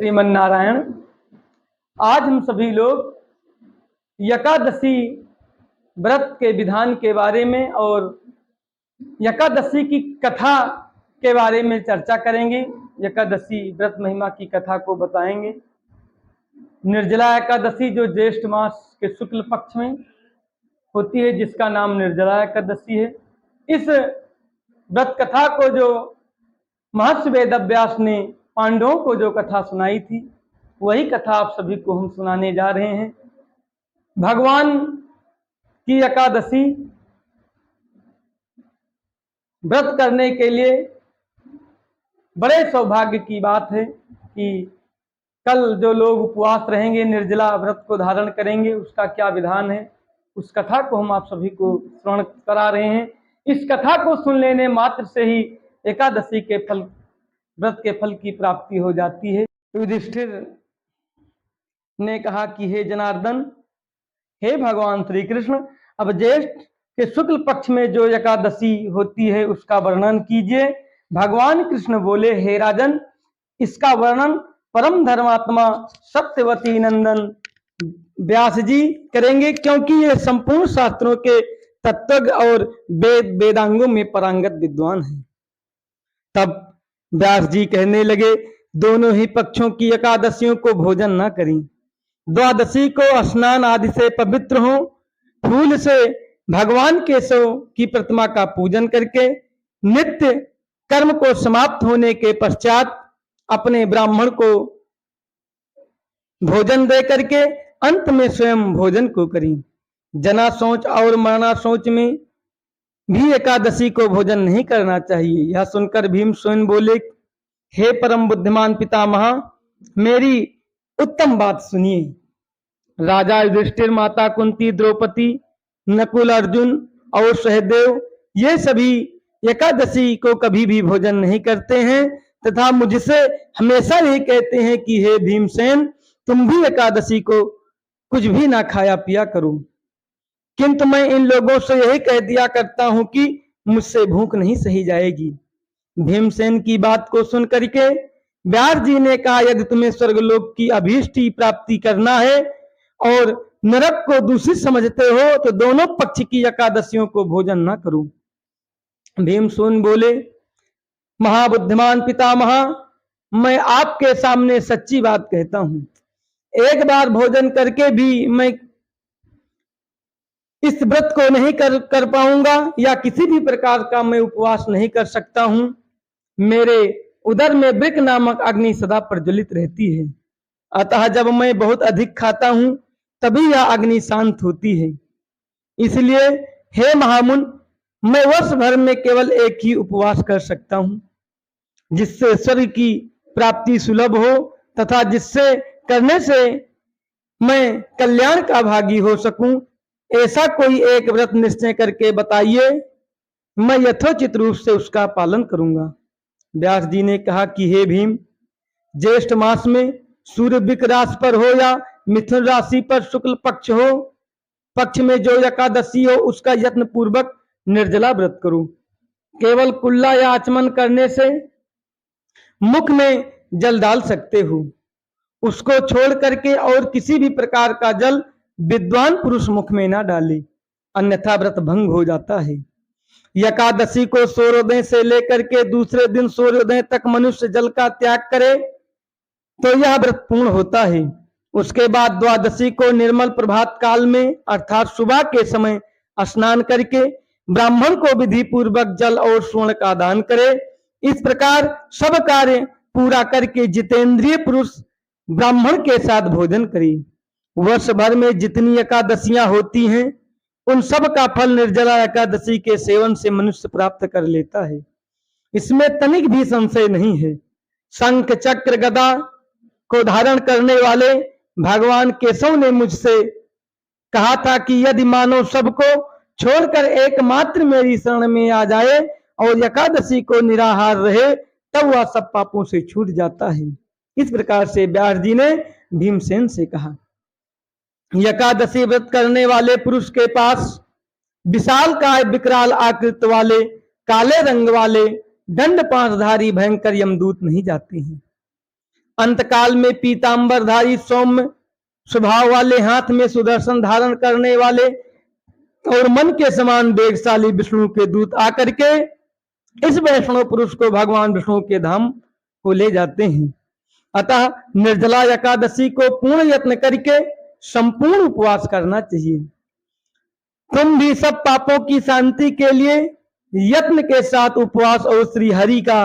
श्रीमन नारायण। आज हम सभी लोग एकादशी व्रत के विधान के बारे में और एकादशी की कथा के बारे में चर्चा करेंगे। एकादशी व्रत महिमा की कथा को बताएंगे। निर्जला एकादशी जो ज्येष्ठ मास के शुक्ल पक्ष में होती है, जिसका नाम निर्जला एकादशी है। इस व्रत कथा को जो महर्षि वेदव्यास ने पांडवों को जो कथा सुनाई थी, वही कथा आप सभी को हम सुनाने जा रहे हैं। भगवान की एकादशी व्रत करने के लिए बड़े सौभाग्य की बात है कि कल जो लोग उपवास रहेंगे, निर्जला व्रत को धारण करेंगे, उसका क्या विधान है, उस कथा को हम आप सभी को श्रवण करा रहे हैं। इस कथा को सुन लेने मात्र से ही एकादशी के फल, व्रत के फल की प्राप्ति हो जाती है। युधिष्ठिर ने कहा कि हे जनार्दन, हे भगवान श्री कृष्ण, अब ज्येष्ठ के शुक्ल पक्ष में जो एकादशी होती है उसका वर्णन कीजिए। भगवान कृष्ण बोले, हे राजन, इसका वर्णन परम धर्मात्मा सत्यवती नंदन व्यास जी करेंगे, क्योंकि ये संपूर्ण शास्त्रों के तत्वज्ञ और वेदांगों में पारंगत विद्वान हैं। तब व्यास जी कहने लगे, दोनों ही पक्षों की एकादशियों को भोजन न करें। द्वादशी को स्नान आदि से पवित्र हो, फूल से भगवान केशव की प्रतिमा का पूजन करके नित्य कर्म को समाप्त होने के पश्चात अपने ब्राह्मण को भोजन दे करके अंत में स्वयं भोजन को करें। जना सोच और मरना सोच में भी एकादशी को भोजन नहीं करना चाहिए। यह सुनकर भीम स्वयं बोले, हे परम बुद्धिमान पितामह, मेरी उत्तम बात सुनिए। राजा युधिष्ठिर, माता कुंती, द्रौपदी, नकुल, अर्जुन और सहदेव ये सभी एकादशी को कभी भी भोजन नहीं करते हैं तथा मुझसे हमेशा यही कहते हैं कि हे भीमसेन, तुम भी एकादशी को कुछ भी ना खाया पिया करो। किंतु मैं इन लोगों से यही कह दिया करता हूं कि मुझसे भूख नहीं सही जाएगी। भीमसेन की बात को सुन करके व्यास जी ने कहा, यदि तुम्हें स्वर्गलोक की अभीष्ट प्राप्ति करना है और नरक को दूषित समझते हो तो दोनों पक्ष की एकादशियों को भोजन न करो। भीमसेन बोले, महाबुद्धिमान पितामह, मैं आपके सामने सच्ची बात कहता हूं। एक बार भोजन करके भी मैं इस व्रत को नहीं कर पाऊंगा या किसी भी प्रकार का मैं उपवास नहीं कर सकता हूं। मेरे उदर में वृक नामक अग्नि सदा प्रज्वलित रहती है, अतः जब मैं बहुत अधिक खाता हूं तभी यह अग्नि शांत होती है। इसलिए हे महामुन, मैं वर्ष भर में केवल एक ही उपवास कर सकता हूं, जिससे स्वर्ग की प्राप्ति सुलभ हो तथा जिससे करने से मैं कल्याण का भागी हो सकूं। ऐसा कोई एक व्रत निश्चय करके बताइए, मैं यथोचित रूप से उसका पालन करूंगा। व्यास जी ने कहा कि हे भीम, ज्येष्ठ मास में सूर्य वृक राशि पर हो या मिथुन राशि पर शुक्ल पक्ष हो, पक्ष में जो एकादशी हो उसका यत्न पूर्वक निर्जला व्रत करो। केवल कुल्ला या आचमन करने से मुख में जल डाल सकते हो, उसको छोड़ करके और किसी भी प्रकार का जल विद्वान पुरुष मुख में ना डाले, अन्यथा व्रत भंग हो जाता है। एकादशी को सूर्योदय से लेकर के दूसरे दिन सूर्योदय तक मनुष्य जल का त्याग करे तो यह व्रत पूर्ण होता है। उसके बाद द्वादशी को निर्मल प्रभात काल में अर्थात सुबह के समय स्नान करके ब्राह्मण को विधि पूर्वक जल और स्वर्ण का दान करे। इस प्रकार सब कार्य पूरा करके जितेंद्रिय पुरुष ब्राह्मण के साथ भोजन करे। वर्ष भर में जितनी एकादशियां होती हैं उन सब का फल निर्जला एकादशी के सेवन से मनुष्य प्राप्त कर लेता है, इसमें तनिक भी संशय नहीं है। शंख चक्र गदा को धारण करने वाले भगवान केशव ने मुझसे कहा था कि यदि मानव सबको छोड़कर एकमात्र मेरी शरण में आ जाए और एकादशी को निराहार रहे तब वह सब पापों से छूट जाता है। इस प्रकार से व्यास जी ने भीमसेन से कहा। एकादशी व्रत करने वाले पुरुष के पास विशाल काय विकराल आकृति वाले काले रंग वाले दंड पांचधारी भयंकर यमदूत नहीं जाते हैं। अंतकाल में पीतांबरधारी सौम्य स्वभाव वाले, हाथ में सुदर्शन धारण करने वाले और मन के समान वेगशाली विष्णु के दूत आकर के इस वैष्णव पुरुष को भगवान विष्णु के धाम को ले जाते हैं। अतः निर्जला एकादशी को पूर्ण यत्न करके संपूर्ण उपवास करना चाहिए। तुम भी सब पापों की शांति के लिए यत्न के साथ उपवास और श्री हरि का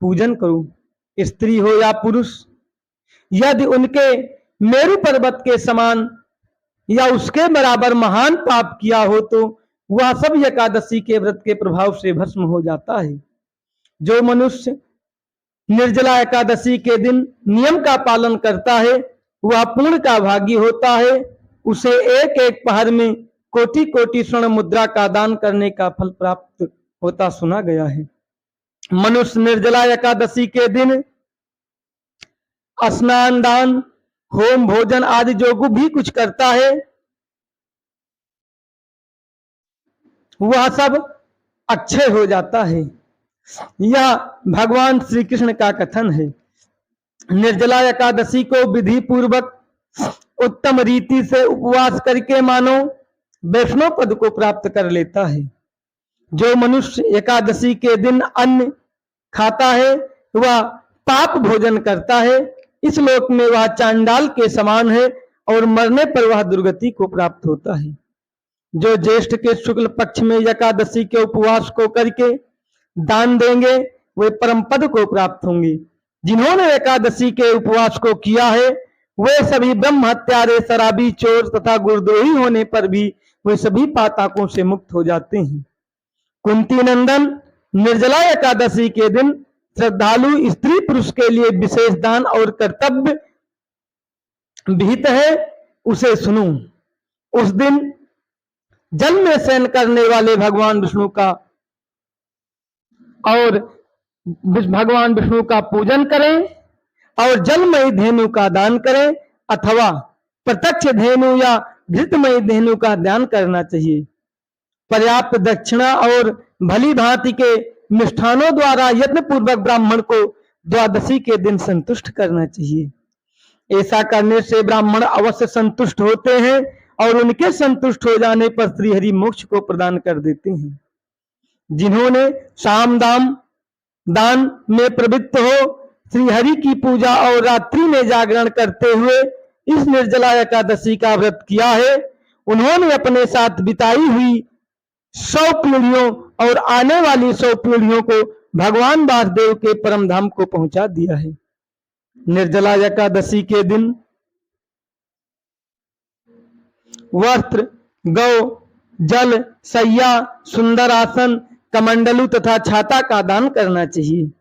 पूजन करो। स्त्री हो या पुरुष, यदि उनके मेरु पर्वत के समान या उसके बराबर महान पाप किया हो तो वह सब एकादशी के व्रत के प्रभाव से भस्म हो जाता है। जो मनुष्य निर्जला एकादशी के दिन नियम का पालन करता है वह पुण्य का भागी होता है। उसे एक एक पहर में कोटि कोटि स्वर्ण मुद्रा का दान करने का फल प्राप्त होता सुना गया है। मनुष्य निर्जला एकादशी के दिन स्नान, दान, होम, भोजन आदि जो भी कुछ करता है वह सब अक्षय हो जाता है। यह भगवान श्री कृष्ण का कथन है। निर्जला एकादशी को विधि पूर्वक उत्तम रीति से उपवास करके मानो वैष्णव पद को प्राप्त कर लेता है। जो मनुष्य एकादशी के दिन अन्न खाता है वह पाप भोजन करता है। इस लोक में वह चांडाल के समान है और मरने पर वह दुर्गति को प्राप्त होता है। जो ज्येष्ठ के शुक्ल पक्ष में एकादशी के उपवास को करके दान देंगे वे परम पद को प्राप्त होंगे। जिन्होंने एकादशी के उपवास को किया है वे सभी ब्रह्म हत्यारे, शराबी, चोर तथा गुरुद्रोही होने पर भी वे सभी पातकों से मुक्त हो जाते हैं। कुंती नंदन, निर्जला एकादशी के दिन श्रद्धालु स्त्री पुरुष के लिए विशेष दान और कर्तव्य विहित है, उसे सुनो। उस दिन जल में शयन करने वाले भगवान विष्णु का पूजन करें और जलमयी धेनु का दान करें अथवा प्रत्यक्ष धेनु या घृतमयी धेनु का दान करना चाहिए। पर्याप्त दक्षिणा और भली भांति के मिष्ठानों द्वारा यत्न पूर्वक ब्राह्मण को द्वादशी के दिन संतुष्ट करना चाहिए। ऐसा करने से ब्राह्मण अवश्य संतुष्ट होते हैं और उनके संतुष्ट हो जाने पर श्रीहरि मोक्ष को प्रदान कर देते हैं। जिन्होंने साम दान में प्रवृत्त हो श्रीहरि की पूजा और रात्रि में जागरण करते हुए इस निर्जला एकादशी का व्रत किया है, उन्होंने अपने साथ बिताई हुई 100 पीढ़ियों और आने वाली 100 पीढ़ियों को भगवान वासुदेव के परम धाम को पहुंचा दिया है। निर्जला एकादशी के दिन वस्त्र, गौ, जल, सैया, सुंदर आसन, कमंडलू तथा छाता का दान करना चाहिए।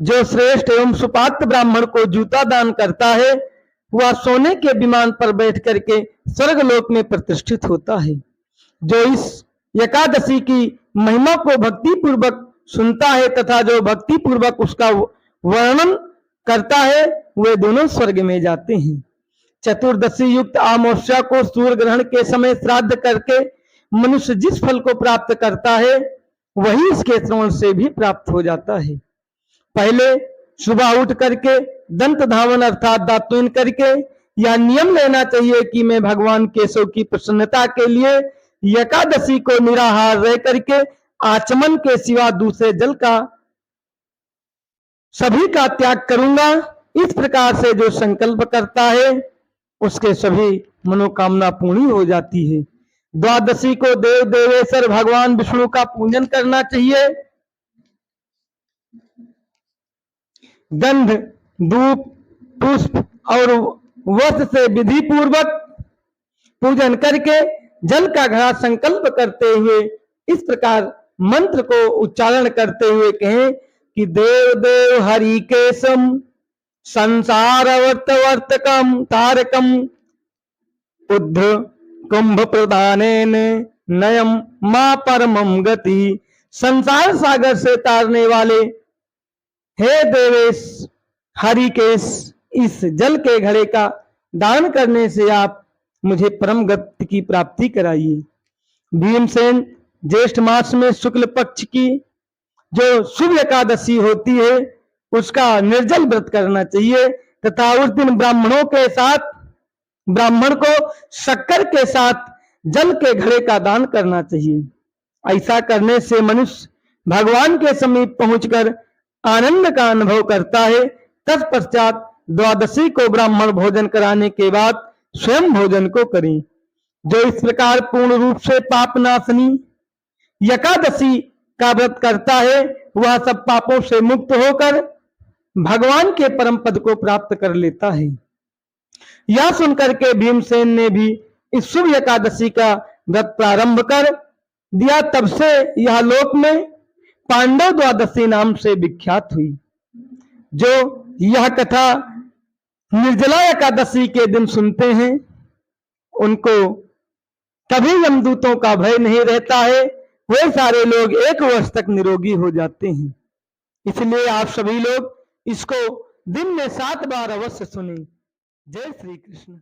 जो श्रेष्ठ एवं सुपात्र ब्राह्मण को जूता दान करता है वह सोने के विमान पर बैठ करके स्वर्गलोक में प्रतिष्ठित होता है। जो इस एकादशी की महिमा को भक्ति पूर्वक सुनता है तथा जो भक्ति पूर्वक उसका वर्णन करता है वे दोनों स्वर्ग में जाते हैं। चतुर्दशी युक्त अमावस्या को सूर्य ग्रहण के समय श्राद्ध करके मनुष्य जिस फल को प्राप्त करता है वही इसके श्रवण से भी प्राप्त हो जाता है। पहले सुबह उठ करके दंत धावन अर्थात दातुन करके यह नियम लेना चाहिए कि मैं भगवान केशव की प्रसन्नता के लिए एकादशी को निराहार रह करके आचमन के सिवा दूसरे जल का सभी का त्याग करूंगा। इस प्रकार से जो संकल्प करता है उसके सभी मनोकामना पूर्ण हो जाती है। द्वादशी को देव देवेश्वर भगवान विष्णु का पूजन करना चाहिए। गंध, धूप, पुष्प और वस्त्र से विधि पूर्वक पूजन करके जल का घड़ा संकल्प करते हुए इस प्रकार मंत्र को उच्चारण करते हुए कहें कि देव देव हरि केशम संसार वर्तवर्तकम तारकम उद्ध कुंभ प्रदानेन नयम मा परमम गति। संसार सागर से तारने वाले हे देवेश हरिकेश, इस जल के घड़े का दान करने से आप मुझे परम गति की प्राप्ति कराइए। भीमसेन, ज्येष्ठ मास में शुक्ल पक्ष की जो शुभ एकादशी होती है उसका निर्जल व्रत करना चाहिए तथा उस दिन ब्राह्मण को शक्कर के साथ जल के घड़े का दान करना चाहिए। ऐसा करने से मनुष्य भगवान के समीप पहुंचकर आनंद का अनुभव करता है। तत्पश्चात द्वादशी को ब्राह्मण भोजन कराने के बाद स्वयं भोजन को करें। जो इस प्रकार पूर्ण रूप से पाप नाशनी एकादशी का व्रत करता है वह सब पापों से मुक्त होकर भगवान के परम पद को प्राप्त कर लेता है। यह सुनकर के भीमसेन ने भी इस शुभ एकादशी का व्रत प्रारंभ कर दिया। तब से यह लोक में पांडव द्वादशी नाम से विख्यात हुई। जो यह कथा निर्जला एकादशी के दिन सुनते हैं उनको कभी यमदूतों का भय नहीं रहता है। वे सारे लोग 1 वर्ष तक निरोगी हो जाते हैं। इसलिए आप सभी लोग इसको दिन में 7 बार अवश्य सुने। जय श्री कृष्ण।